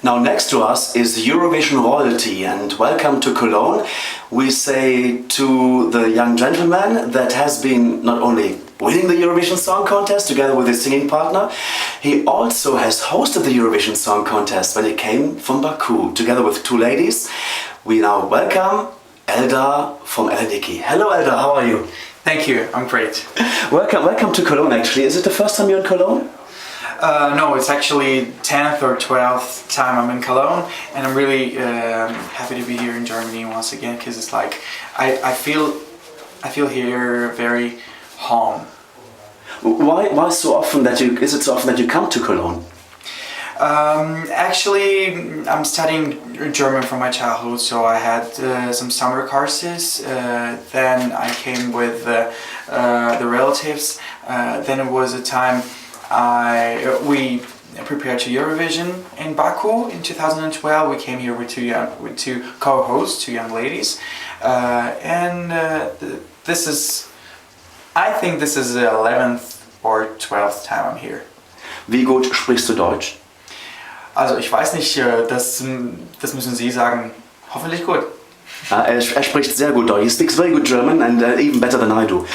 Now next to us is Eurovision royalty, and welcome to Cologne. We say to the young gentleman that has been not only winning the Eurovision Song Contest together with his singing partner, he also has hosted the Eurovision Song Contest when he came from Baku together with two ladies. We now welcome Eldar from Nikki. Hello Eldar, how are you? Thank you, I'm great. Welcome to Cologne actually. Is it the first time you're in Cologne? No, it's actually 10th or 12th time I'm in Cologne, and I'm really happy to be here in Germany once again, because it's like I feel here very home. Why so often is it so often that you come to Cologne? Actually, I'm studying German from my childhood, so I had some summer courses. Then I came with the relatives. Then it was a time we prepared to Eurovision in Baku in 2012. We came here with two co-hosts, two young ladies, and I think this is the 11th or 12th time I'm here. Wie gut sprichst du Deutsch? Also ich weiß nicht, das müssen Sie sagen. Hoffentlich gut. Er spricht sehr gut Deutsch. He speaks very good German and even better than I do.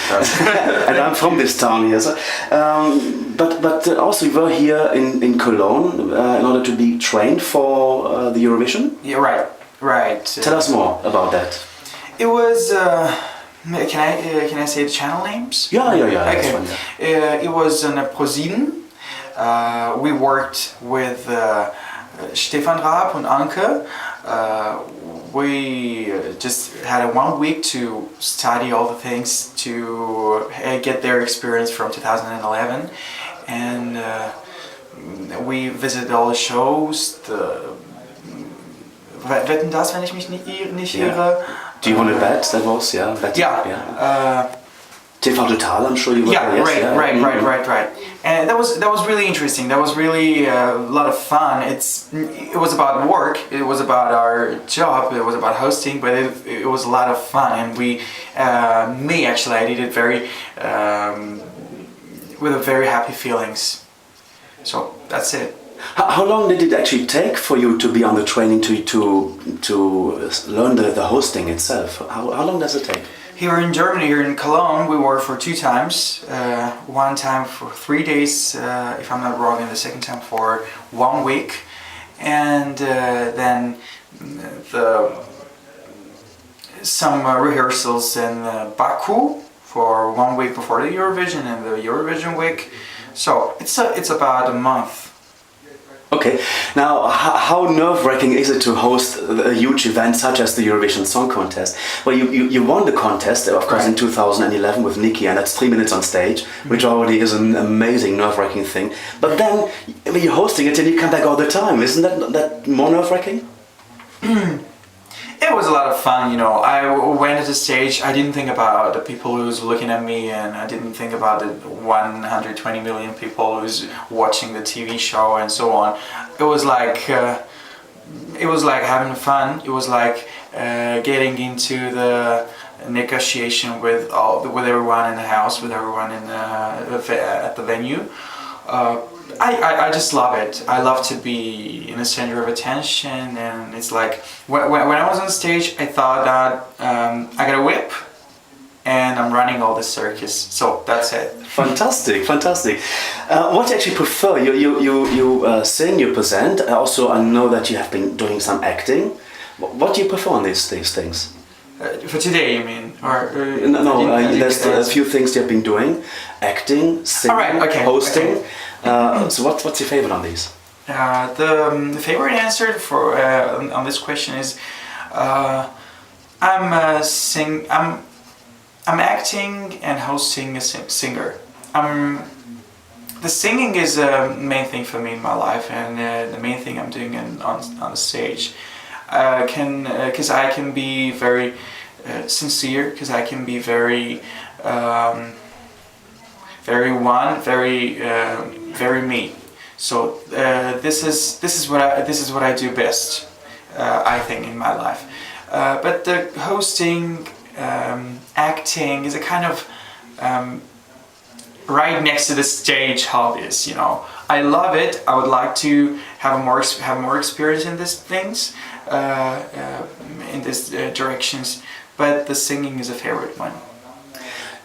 And I'm from this town here. So, but also you were here in Cologne in order to be trained for the Eurovision? Yeah, right. Tell us more about that. It was. Can I say the channel names? Yeah. Okay. That's fine, yeah. It was on ProSieben. We worked with Stefan Raab and Anke. We just had 1 week to study all the things to get their experience from 2011, and we visited all the shows. Wetten das, wenn ich mich nicht irre? Do you want to bet? That was, yeah. TV Total, I'm sure you were. Yeah, yes, right. And that was really interesting. That was really a lot of fun. It was about work. It was about our job. It was about hosting, but it was a lot of fun. And I did it very with a very happy feelings. So that's it. How long did it actually take for you to be on the training to learn the hosting itself? How long does it take? Here in Germany, here in Cologne, we were for 2 times. One time for 3 days, if I'm not wrong, and the second time for 1 week. And then some rehearsals in Baku for 1 week before the Eurovision and the Eurovision week. So it's about a month. Okay, now how nerve-wracking is it to host a huge event such as the Eurovision Song Contest? Well, you won the contest, of course, in 2011 with Nikki, and that's 3 minutes on stage, which already is an amazing nerve-wracking thing. But then, when you're hosting it and you come back all the time, isn't that more nerve-wracking? It was a lot of fun, you know. I went to the stage, I didn't think about the people who's looking at me, and I didn't think about the 120 million people who's watching the TV show and so on. It was like having fun. It was like getting into the negotiation with everyone in the house, with everyone at the venue. I just love it. I love to be in the center of attention, and it's like when I was on stage, I thought that I got a whip and I'm running all the circus. So that's it. Fantastic. What do you actually prefer? You sing, you present. Also, I know that you have been doing some acting. What do you prefer on these things? For today, you mean? Or there's a few things you have been doing: acting, singing, hosting. Okay. So what's your favorite on these? The favorite answer for on this question is I'm acting and hosting a singer. The singing is the main thing for me in my life, and the main thing I'm doing on the stage. Because I can be very sincere, because I can be very me. So this is what I do best, I think, in my life. But the hosting, acting is a kind of right next to the stage hub is, you know. I love it. I would like to have more experience in these things, in these directions. But the singing is a favorite one.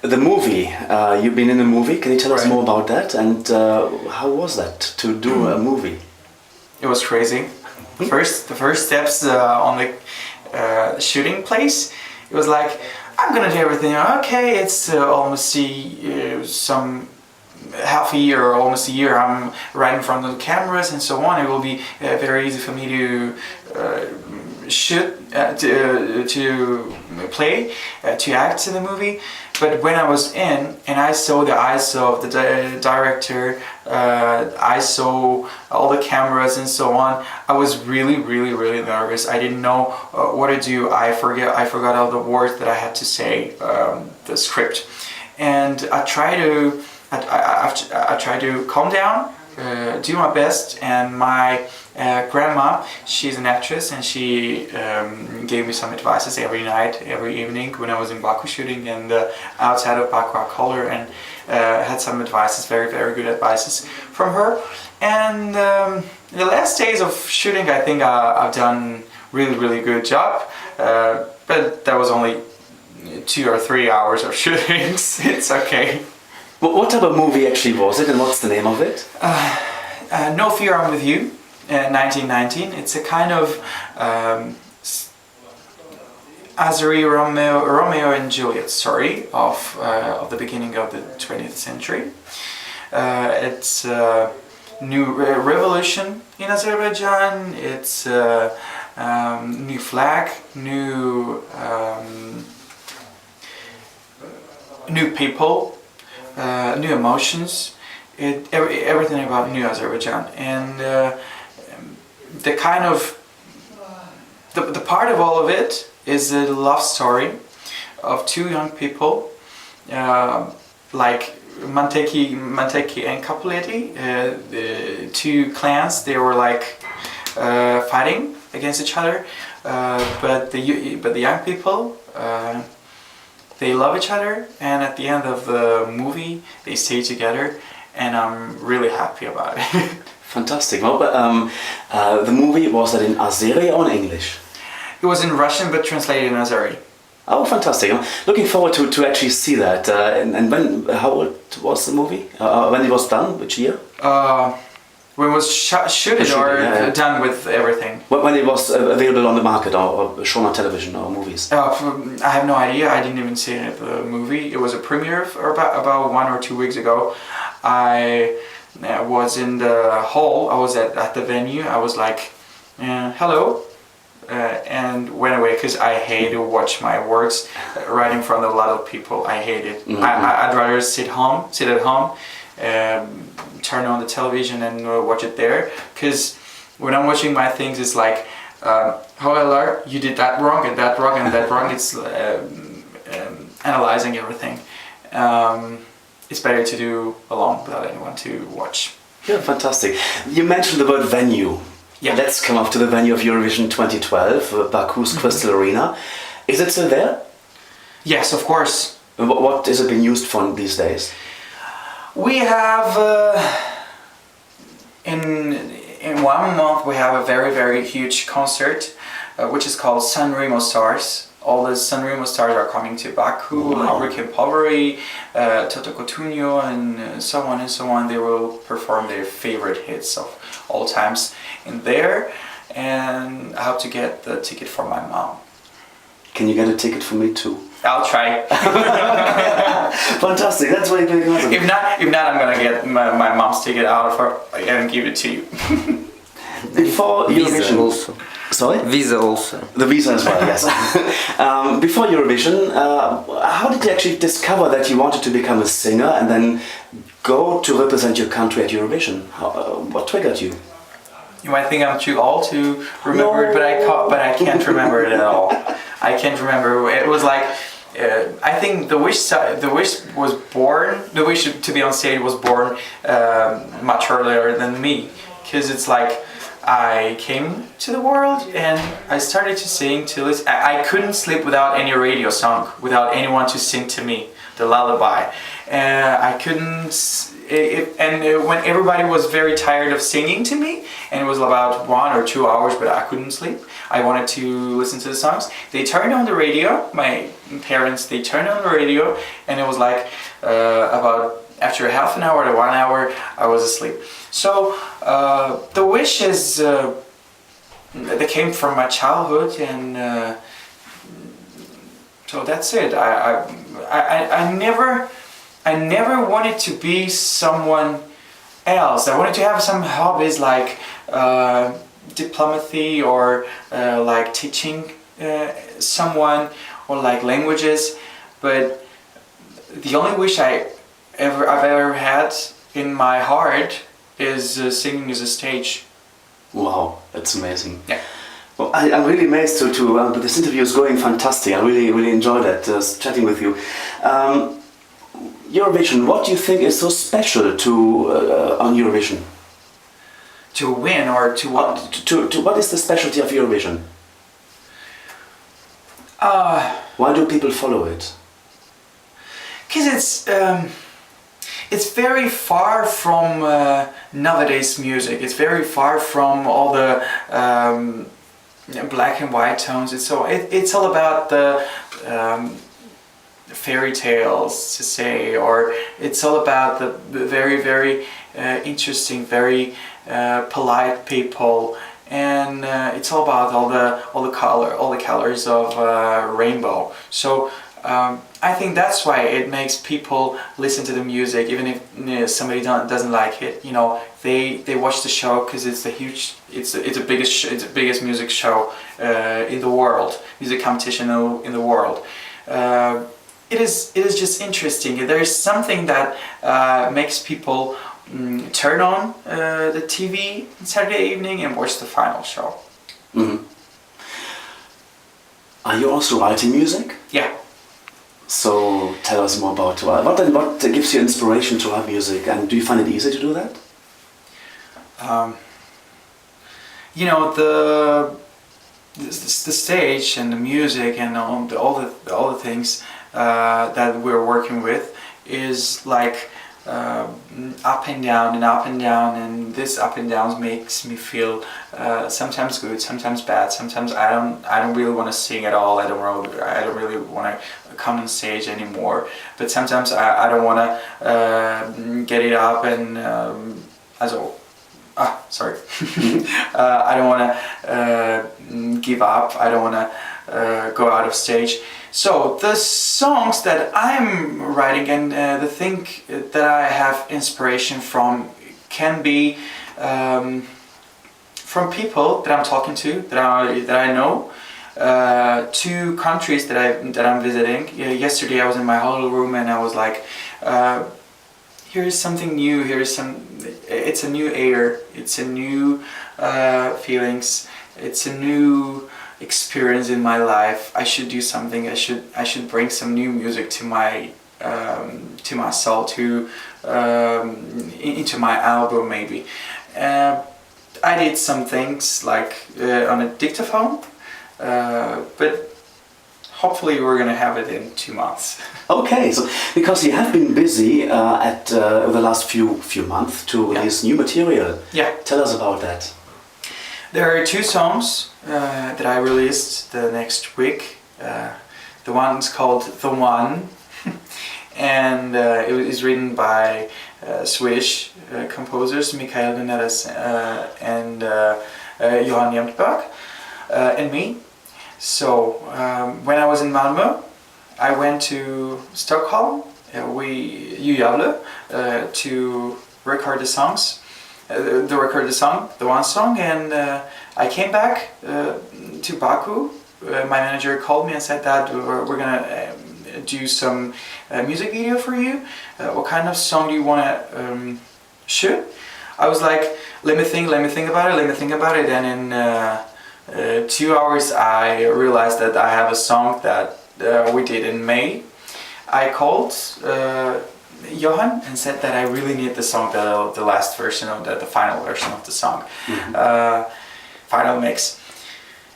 The movie, you've been in a movie. Can you tell us Right. more about that? And how was that to do a movie? It was crazy. The first steps on the shooting place, it was like, I'm gonna do everything. Okay, it's almost some half a year or almost a year. I'm right in front of the cameras and so on. It will be very easy for me to shoot, to play, to act in the movie. But when I was in and I saw the eyes of the director, I saw all the cameras and so on, I was really nervous. I didn't know what to do. I forgot all the words that I had to say, the script, and I tried to calm down, do my best, and my grandma, she's an actress, and she gave me some advices every night, every evening when I was in Baku shooting, and outside of Baku I called her and had some advices, very good advices from her. And the last days of shooting, I think I've done really good job, but that was only 2 or 3 hours of shooting. It's okay. What type of movie actually was it, and what's the name of it? No Fear, I'm With You, 1919. It's a kind of Azeri Romeo and Juliet story of the beginning of the 20th century. It's a new revolution in Azerbaijan. It's new flag, new people, new emotions. Everything about New Azerbaijan, and the kind of the part of all of it is a love story of 2 young people, like Manteki and Kapuleti, the 2 clans. They were like fighting against each other, but the young people, they love each other, and at the end of the movie they stay together. And I'm really happy about it. Fantastic. Well, but the movie, was that in Azeri or in English? It was in Russian but translated in Azeri. Oh, fantastic. I'm looking forward to actually see that. And when, how old was the movie? When it was done? Which year? When it was shooted or done with everything? When it was available on the market or shown on television or movies? I have no idea. I didn't even see the movie. It was a premiere about 1 or 2 weeks ago. I was in the hall. I was at the venue. I was like, hello, and went away because I hate to watch my works right in front of a lot of people. I hate it. Mm-hmm. I'd rather sit at home, turn on the television and watch it there. Because when I'm watching my things, it's like, Eldar, you did that wrong and that wrong and that wrong. It's analyzing everything. It's better to do alone without anyone to watch. Yeah, fantastic. You mentioned the word venue. Yeah. Let's come up to the venue of Eurovision 2012, Baku's Crystal Arena. Is it still there? Yes, of course. What is it being used for these days? We have, in 1 month, we have a very huge concert, which is called Eurostars. All the Eurostars are coming to Baku, Rick and Poveri, Toto Cotugno, and so on. They will perform their favorite hits of all times in there, and I hope to get the ticket for my mom. Can you get a ticket for me too? I'll try. Fantastic, that's what you're doing. If not, I'm gonna get my mom's ticket out of her and give it to you. Before Eurovision also. Sorry? Visa also. The visa as well, yes. Before Eurovision, how did you actually discover that you wanted to become a singer and then go to represent your country at Eurovision? What triggered you? You might think I'm too old to remember it, but I can't remember it at all. I can't remember. It was like, I think the wish to be on stage was born much earlier than me, because it's like, I came to the world and I started to sing till I couldn't sleep without any radio song, without anyone to sing to me the lullaby. I couldn't. When everybody was very tired of singing to me, and it was about 1 or 2 hours, but I couldn't sleep. I wanted to listen to the songs. They turned on the radio. My parents, they turned on the radio, and it was like about after half an hour to 1 hour, I was asleep. So the wish is that came from my childhood, and so that's it. I never wanted to be someone else. I wanted to have some hobbies like diplomacy or like teaching someone or like languages, but the only wish I've ever had in my heart is singing as a stage. Wow, that's amazing. Yeah. Well, I'm really amazed to this interview is going fantastic. I really enjoyed it, chatting with you. Eurovision, what do you think is so special on Eurovision? To win or to what? What is the specialty of Eurovision? Why do people follow it? Because it's very far from nowadays music. It's very far from all the black and white tones. It's all about the fairy tales, to say, or it's all about the very interesting, very polite people, and it's all about all the colors of rainbow. So I think that's why it makes people listen to the music, even if somebody doesn't like it. You know, they watch the show because it's the biggest music show in the world, music competition in the world. It is just interesting. There is something that makes people turn on the TV on Saturday evening and watch the final show. Mm-hmm. Are you also writing music? Yeah. So tell us more about what gives you inspiration to write music, and do you find it easy to do that? You know, the stage and the music and all the things that we're working with is like up and down and up and down, and this up and downs makes me feel sometimes good, sometimes bad. Sometimes I don't really want to sing at all. I don't really want to come on stage anymore. But sometimes I don't want to get it up and sorry. I don't want to give up. I don't want to go out of stage. So the songs that I'm writing and the thing that I have inspiration from can be from people that I'm talking to, that I know, to countries that I'm visiting. Yesterday I was in my hotel room and I was like, here is something new. It's a new air. It's a new feelings. It's a new experience in my life. I should do something. I should bring some new music to my soul, into my album maybe. I did some things like on a dictaphone, but hopefully we're gonna have it in 2 months. Okay, so because you have been busy at the last few months to release new material. Yeah. Tell us about that. There are 2 songs that I released the next week. The one's called The One, and it is written by Swedish composers Mikael Veneres and Johan Jämtberg and me. So when I was in Malmö, I went to Stockholm, to record the songs. The one song, and I came back to Baku. My manager called me and said that we're gonna do some music video for you. What kind of song do you wanna shoot? I was like, let me think about it, and in 2 hours I realized that I have a song that we did in May. I called Johan and said that I really need the song, the last version of the final version of the song, final mix.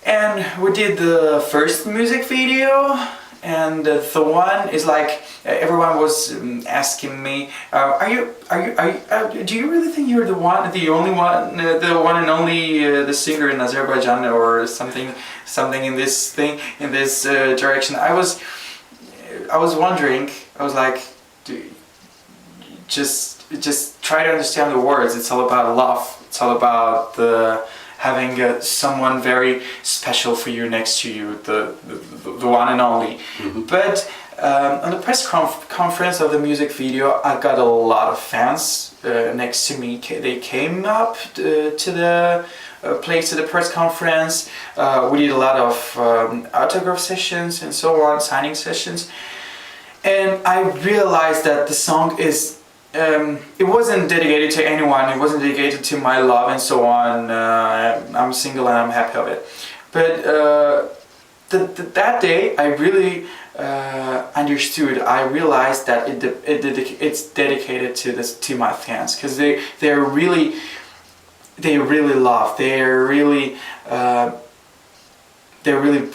And we did the first music video, and the one is like everyone was asking me, do you really think you're the only one, the one and only the singer in Azerbaijan or something in this direction? I was wondering. I was like, just try to understand the words. It's all about love. It's all about having someone very special for you next to you, the one and only. Mm-hmm. But on the press conference of the music video, I got a lot of fans next to me. They came up to the place, to the press conference. We did a lot of autograph sessions and so on, signing sessions. And I realized that the song is it wasn't dedicated to anyone, it wasn't dedicated to my love and so on. I'm single and I'm happy of it. But that day I really understood, I realized that it's dedicated to my fans, because they really love, they're really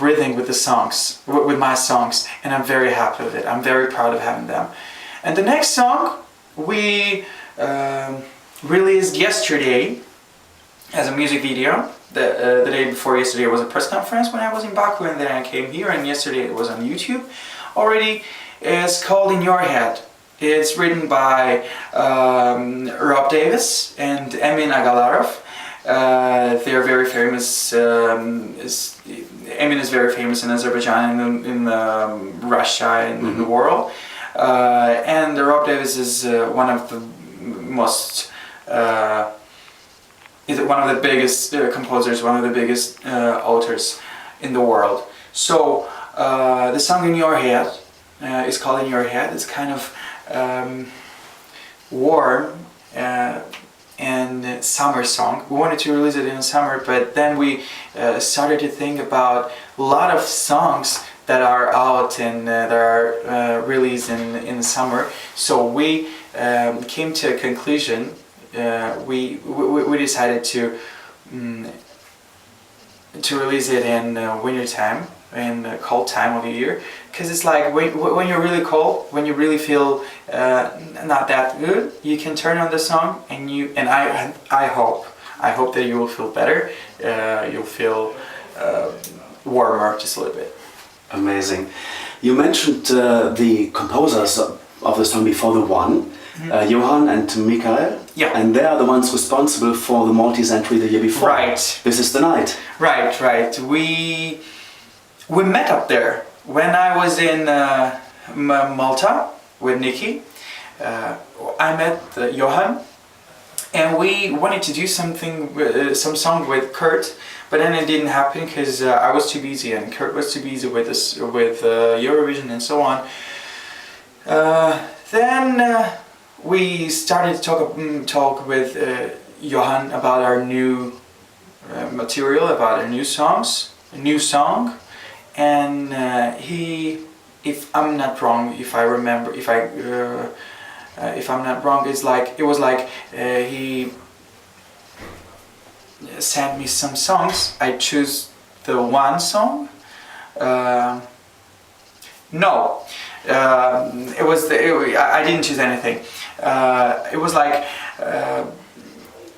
breathing with the songs, with my songs, and I'm very happy with it. I'm very proud of having them. And the next song we released yesterday as a music video. The day before yesterday was a press conference when I was in Baku, and then I came here, and yesterday it was on YouTube already. It's called In Your Head. It's written by Rob Davis and Emin Agalarov. They're very famous. Emin is very famous in Azerbaijan and in Russia and in the world. And Rob Davis is one of the most, one of the biggest composers, one of the biggest authors in the world. So the song In Your Head is called In Your Head. It's kind of warm and summer song. We wanted to release it in summer, but then we started to think about a lot of songs that are out and that are released in the summer. So we came to a conclusion. We decided to release it in winter time, in the cold time of the year, because it's like when you're really cold, when you really feel not that good, you can turn on the song and I hope that you will feel better. You'll feel warmer just a little bit. Amazing. You mentioned the composers of the song before, the one, Johan and Mikhail. Yeah. And they are the ones responsible for the Maltese entry the year before. Right. This is the night. Right. We met up there when I was in Malta with Nikki. I met Johan, and we wanted to do some song with Kurt, but then it didn't happen because I was too busy and Kurt was too busy with Eurovision and so on. Then we started to talk with Johan about our new material, about our new song, and he, if I'm not wrong, if I'm not wrong, it was like he sent me some songs. I choose the one song. No, I didn't choose anything. It was like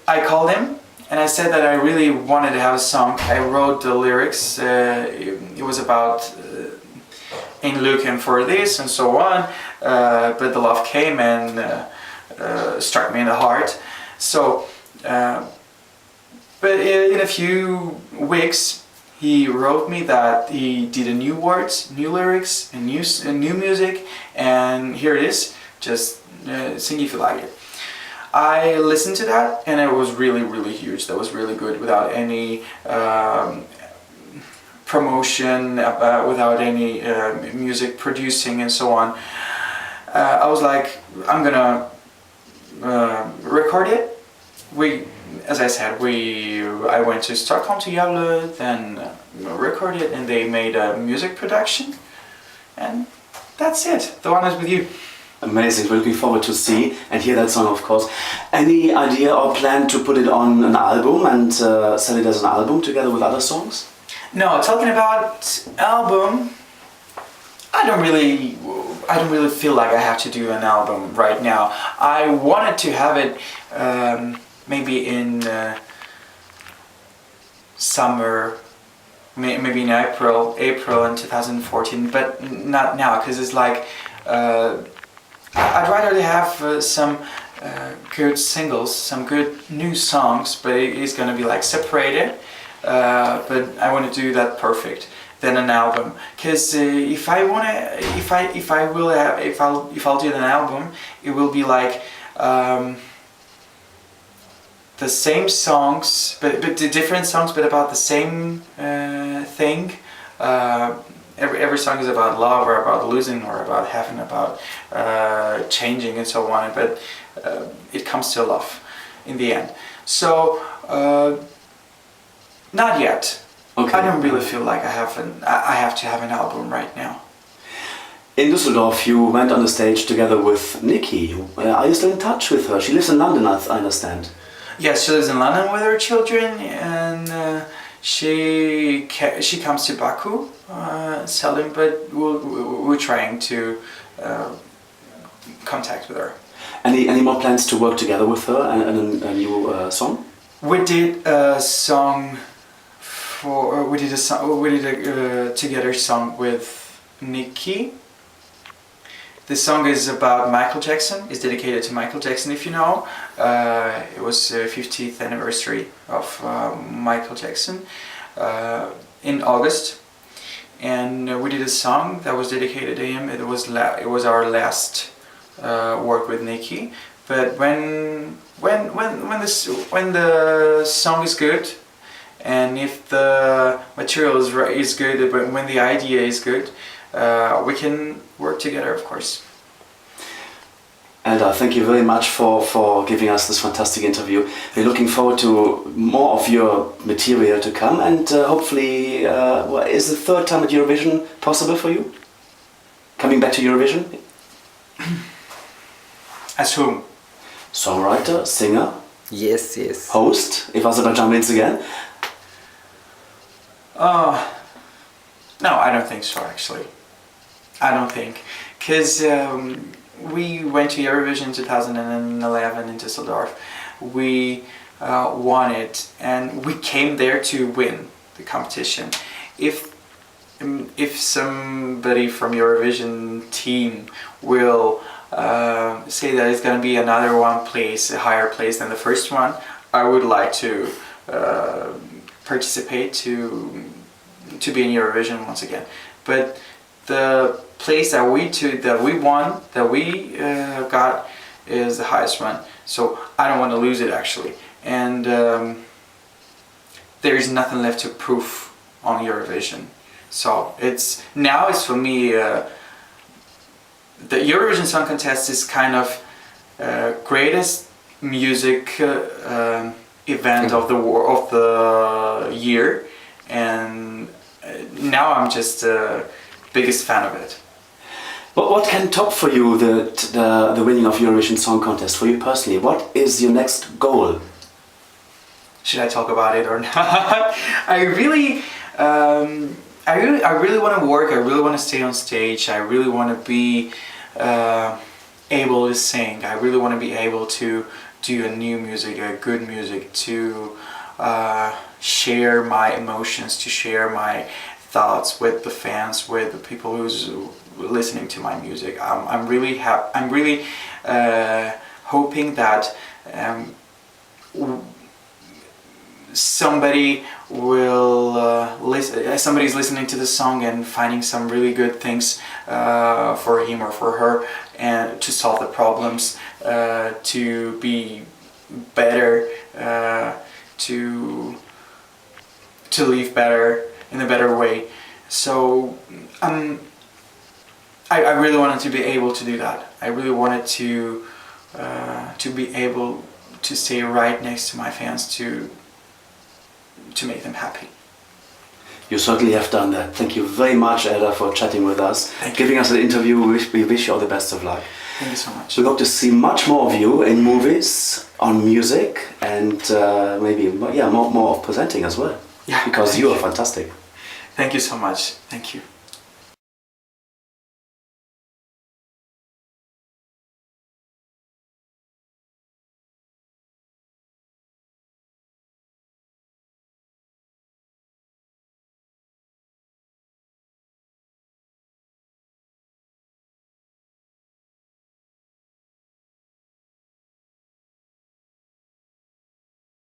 I called him and I said that I really wanted to have a song. I wrote the lyrics. It was about in looking for this and so on, but the love came and struck me in the heart. So, but in a few weeks, he wrote me that he did a new words, new lyrics, and new music, and here it is. Just sing if you like it. I listened to that, and it was really, really huge. That was really good, without any promotion, without any music producing and so on. I was like, I'm gonna record it. As I said, I went to Stockholm to Gävle, then recorded it, and they made a music production, and that's it. The one is with you. Amazing. We're looking forward to see and hear that song, of course. Any idea or plan to put it on an album and sell it as an album together with other songs? No, talking about album, I don't really feel like I have to do an album right now. I wanted to have it maybe in summer, maybe in April in 2014, but not now, because it's like I'd rather have some good singles, some good new songs, but it is gonna be like separated. But I want to do that perfect than an album, because if I'll do an album, it will be like the same songs, but the different songs, but about the same thing. Every song is about love, or about losing, or about having, about changing, and so on. But it comes to love in the end. So not yet. Okay. I don't really feel like I have to have an album right now. In Düsseldorf, you went on the stage together with Nikki. Are you still in touch with her? She lives in London, I understand. Yes, she lives in London with her children, and she comes to Baku seldom, but we're trying to contact with her. Any more plans to work together with her and a new song? We did a song we did a together song with Nikki. The song is about Michael Jackson. It's dedicated to Michael Jackson, if you know. It was the 50th anniversary of Michael Jackson in August, and we did a song that was dedicated to him. It was our last work with Nikki. But when the song is good, and if the material is good, when the idea is good, we can work together, of course. Eldar, thank you very much for giving us this fantastic interview. We're looking forward to more of your material to come, and hopefully, is the third time at Eurovision possible for you? Coming back to Eurovision? As whom? Songwriter, singer? Yes, yes. Host, if Azerbaijan wins again? No, I don't think so, actually. I don't think. Because we went to Eurovision 2011 in Düsseldorf. We won it, and we came there to win the competition. If somebody from Eurovision team will say that it's going to be another one place, a higher place than the first one, I would like to participate to be in Eurovision once again. But the place that we got is the highest one, so I don't want to lose it, actually. And there is nothing left to prove on Eurovision. So it's for me, the Eurovision Song Contest is kind of greatest music event of the year, and now I'm just the biggest fan of it. What can top for you the winning of Eurovision Song Contest for you personally? What is your next goal? Should I talk about it or not? I really want to work. I really want to stay on stage. I really want to be able to sing. I really want to be able to do a new music, a good music, to share my emotions, to share my thoughts with the fans, with the people who's listening to my music. I'm really hoping that somebody will somebody's listening to the song and finding some really good things for him or for her, and to solve the problems, to be better, to live better in a better way. So I really wanted to be able to do that. I really wanted to be able to stay right next to my fans, to make them happy. You certainly have done that. Thank you very much, Eldar, for chatting with us, giving us an interview. We wish you all the best of luck. Thank you so much. We hope to see much more of you in movies, on music, and maybe more of presenting as well. Yeah. Because you are fantastic. Thank you so much. Thank you.